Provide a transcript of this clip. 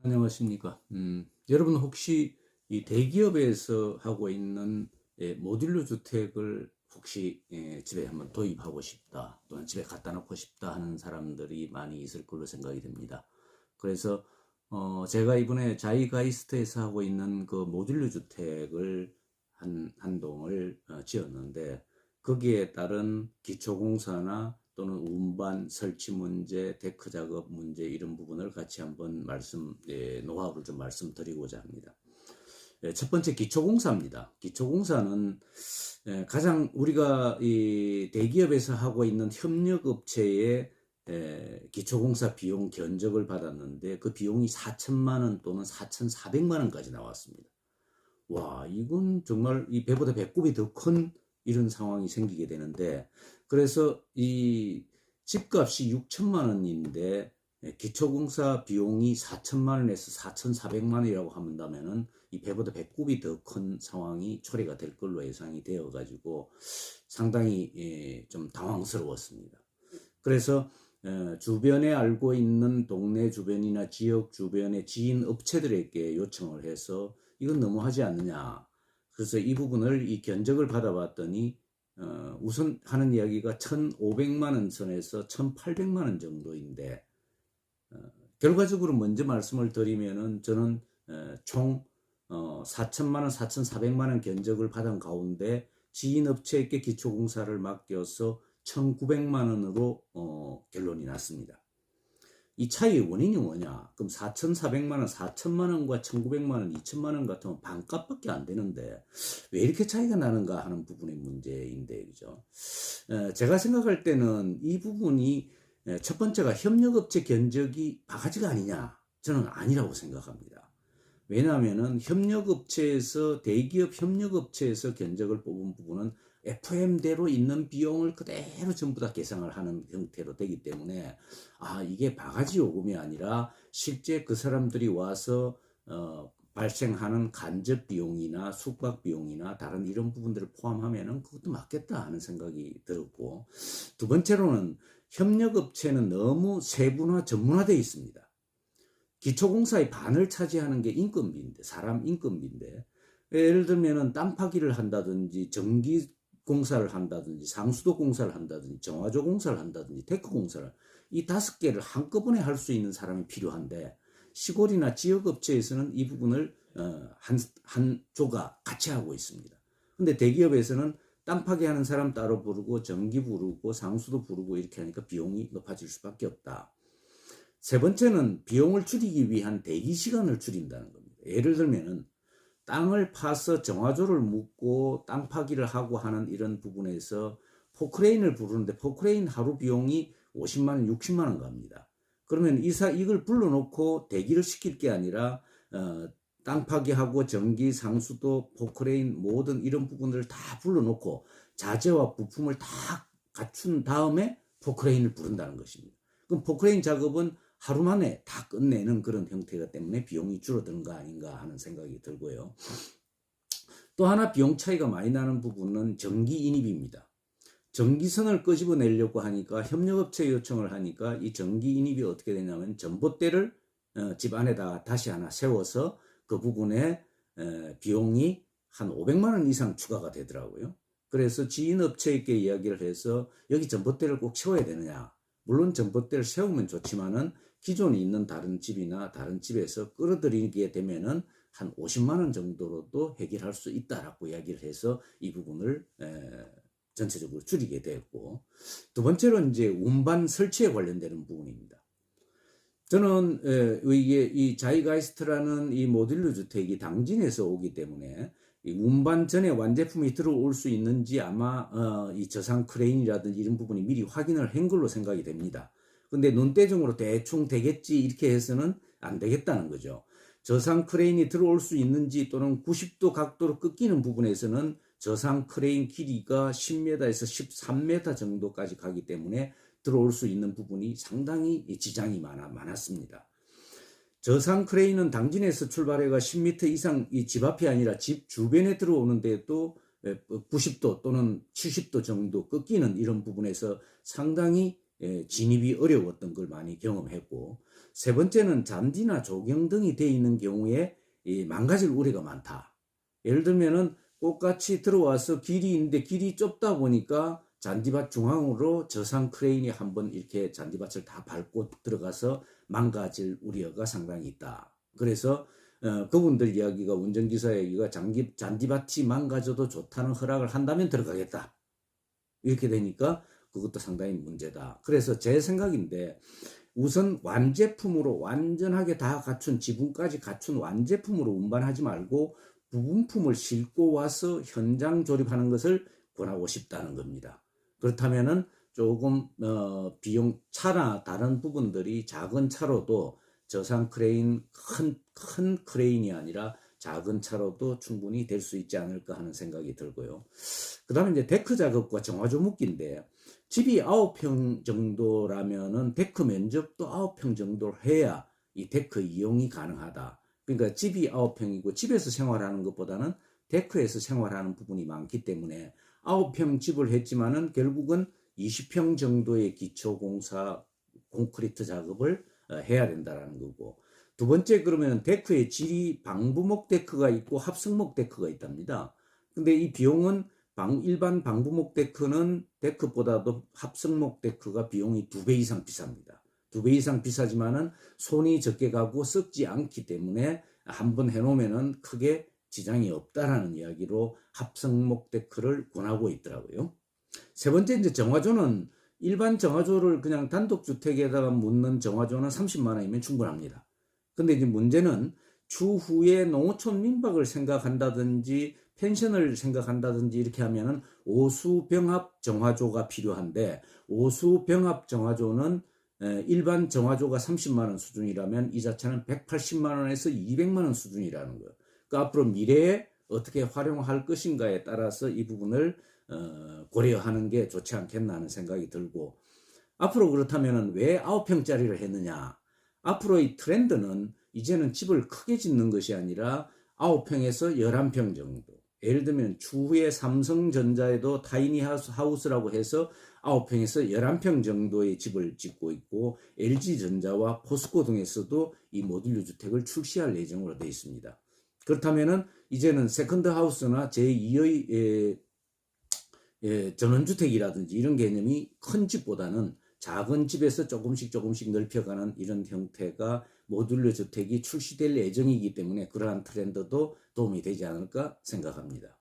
안녕하십니까. 여러분 혹시 이 대기업에서 하고 있는 모듈러 주택을 혹시 집에 한번 도입하고 싶다 또는 집에 갖다 놓고 싶다 하는 사람들이 많이 있을 걸로 생각이 됩니다. 그래서 제가 이번에 자이가이스트에서 하고 있는 그 모듈러 주택을 한 동을 지었는데, 거기에 따른 기초공사나 또는 운반, 설치 문제, 데크 작업 문제, 이런 부분을 같이 한번 노하우를 좀 말씀드리고자 합니다. 첫 번째 기초공사입니다. 기초공사는 가장 우리가 이 대기업에서 하고 있는 협력업체의 기초공사 비용 견적을 받았는데, 그 비용이 4천만 원 또는 4,400만 원까지 나왔습니다. 와, 이건 정말 이 배보다 배꼽이 더 큰 이런 상황이 생기게 되는데, 그래서 이 집값이 6천만 원인데 기초공사 비용이 4천만 원에서 4,400만 원이라고 한다면은 이 배보다 배꼽이 더 큰 상황이 초래가 될 걸로 예상이 되어 가지고 상당히 좀 당황스러웠습니다. 그래서 주변에 알고 있는 동네 주변이나 지역 주변의 지인 업체들에게 요청을 해서 이건 너무하지 않느냐. 그래서 이 부분을 이 견적을 받아봤더니 우선 하는 이야기가 1,500만 원 선에서 1,800만 원 정도인데, 결과적으로 먼저 말씀을 드리면은 저는 총 4천만 원, 4,400만 원 견적을 받은 가운데 지인 업체에게 기초공사를 맡겨서 1,900만 원으로 결론이 났습니다. 이 차이의 원인이 뭐냐? 그럼 4,400만 원, 4천만 원과 1,900만 원, 2천만 원 같으면 반값밖에 안 되는데 왜 이렇게 차이가 나는가 하는 부분의 문제인데, 그죠? 제가 생각할 때는 이 부분이 첫 번째가 협력업체 견적이 바가지가 아니냐? 저는 아니라고 생각합니다. 왜냐하면은 대기업 협력업체에서 견적을 뽑은 부분은 FM대로 있는 비용을 그대로 전부 다 계상을 하는 형태로 되기 때문에, 이게 바가지 요금이 아니라 실제 그 사람들이 와서 발생하는 간접 비용이나 숙박 비용이나 다른 이런 부분들을 포함하면은 그것도 맞겠다 하는 생각이 들었고, 두 번째로는 협력업체는 너무 세분화 전문화되어 있습니다. 기초공사의 반을 차지하는 게 인건비인데, 사람 인건비인데, 예를 들면은 땅 파기를 한다든지 전기 공사를 한다든지 상수도 공사를 한다든지 정화조 공사를 한다든지 데크 공사를, 이 5개를 한꺼번에 할 수 있는 사람이 필요한데, 시골이나 지역 업체에서는 이 부분을 한 조가 같이 하고 있습니다. 근데 대기업에서는 땅 파기하는 사람 따로 부르고 전기 부르고 상수도 부르고 이렇게 하니까 비용이 높아질 수밖에 없다. 세 번째는 비용을 줄이기 위한 대기 시간을 줄인다는 겁니다. 예를 들면은 땅을 파서 정화조를 묻고 땅 파기를 하고 하는 이런 부분에서 포크레인을 부르는데 포크레인 하루 비용이 50만 원, 60만 원 갑니다. 그러면 이걸 불러놓고 대기를 시킬 게 아니라 땅 파기하고 전기, 상수도, 포크레인 모든 이런 부분들을 다 불러놓고 자재와 부품을 다 갖춘 다음에 포크레인을 부른다는 것입니다. 그럼 포크레인 작업은 하루 만에 다 끝내는 그런 형태가 때문에 비용이 줄어드는 거 아닌가 하는 생각이 들고요. 또 하나 비용 차이가 많이 나는 부분은 전기 인입입니다. 전기선을 끄집어내려고 하니까 협력업체 요청을 하니까 이 전기 인입이 어떻게 되냐면 전봇대를 집 안에다 다시 하나 세워서 그 부분에 비용이 한 500만 원 이상 추가가 되더라고요. 그래서 지인 업체에게 이야기를 해서 여기 전봇대를 꼭 세워야 되느냐. 물론 전봇대를 세우면 좋지만은 기존에 있는 다른 집이나 다른 집에서 끌어들이게 되면은 한 50만 원 정도로도 해결할 수 있다라고 이야기를 해서 이 부분을 전체적으로 줄이게 되었고, 두 번째로 이제 운반 설치에 관련되는 부분입니다. 저는 이게 이 자이가이스트라는 이 모듈러 주택이 당진에서 오기 때문에 이 운반 전에 완제품이 들어올 수 있는지 아마 이 저상 크레인이라든지 이런 부분이 미리 확인을 한 걸로 생각이 됩니다. 근데 눈대중으로 대충 되겠지 이렇게 해서는 안 되겠다는 거죠. 저상 크레인이 들어올 수 있는지 또는 90도 각도로 꺾이는 부분에서는 저상 크레인 길이가 10m에서 13m 정도까지 가기 때문에 들어올 수 있는 부분이 상당히 지장이 많았습니다. 저상 크레인은 당진에서 출발해가 10m 이상 이 집 앞이 아니라 집 주변에 들어오는데도 90도 또는 70도 정도 꺾이는 이런 부분에서 상당히 진입이 어려웠던 걸 많이 경험했고, 세 번째는 잔디나 조경 등이 되어 있는 경우에 이 망가질 우려가 많다. 예를 들면은 꽃같이 들어와서 길이 있는데 길이 좁다 보니까 잔디밭 중앙으로 저상 크레인이 한번 이렇게 잔디밭을 다 밟고 들어가서 망가질 우려가 상당히 있다. 그래서 그분들 이야기가, 운전기사 얘기가 잔디밭이 망가져도 좋다는 허락을 한다면 들어가겠다. 이렇게 되니까 그것도 상당히 문제다. 그래서 제 생각인데, 우선 완제품으로 완전하게 다 갖춘, 지붕까지 갖춘 완제품으로 운반하지 말고 부분품을 싣고 와서 현장 조립하는 것을 권하고 싶다는 겁니다. 그렇다면은 조금 비용, 차나 다른 부분들이 작은 차로도 저상 크레인, 큰 크레인이 아니라 작은 차로도 충분히 될 수 있지 않을까 하는 생각이 들고요. 그 다음에 이제 데크 작업과 정화조 묶기인데, 집이 9평 정도라면은 데크 면적도 9평 정도를 해야 이 데크 이용이 가능하다. 그러니까 집이 9평이고 집에서 생활하는 것보다는 데크에서 생활하는 부분이 많기 때문에 9평 집을 했지만은 결국은 20평 정도의 기초공사 콘크리트 작업을 해야 된다라는 거고, 두 번째, 그러면 데크의 질이 방부목 데크가 있고 합성목 데크가 있답니다. 근데 이 비용은 일반 방부목 데크는 데크보다도 합성목 데크가 비용이 2배 이상 비쌉니다. 2배 이상 비싸지만은 손이 적게 가고 썩지 않기 때문에 한번 해놓으면은 크게 지장이 없다라는 이야기로 합성목 데크를 권하고 있더라고요. 세 번째, 이제 정화조는 일반 정화조를 그냥 단독주택에다가 묻는 정화조는 30만 원이면 충분합니다. 근데 이제 문제는 추후에 농어촌 민박을 생각한다든지 펜션을 생각한다든지 이렇게 하면은 오수병합 정화조가 필요한데, 오수병합 정화조는 일반 정화조가 30만 원 수준이라면 이 자체는 180만 원에서 200만 원 수준이라는 거예요. 그러니까 앞으로 미래에 어떻게 활용할 것인가에 따라서 이 부분을 고려하는 게 좋지 않겠나 하는 생각이 들고, 앞으로 그렇다면 왜 9평짜리를 했느냐. 앞으로의 트렌드는 이제는 집을 크게 짓는 것이 아니라 9평에서 11평 정도. 예를 들면 추후에 삼성전자에도 타이니 하우스라고 해서 9평에서 11평 정도의 집을 짓고 있고, LG전자와 포스코 등에서도 이 모듈류 주택을 출시할 예정으로 되어 있습니다. 그렇다면은 이제는 세컨드 하우스나 제2의 전원주택이라든지 이런 개념이 큰 집보다는 작은 집에서 조금씩 넓혀가는 이런 형태가 모듈러 주택이 출시될 예정이기 때문에 그러한 트렌드도 도움이 되지 않을까 생각합니다.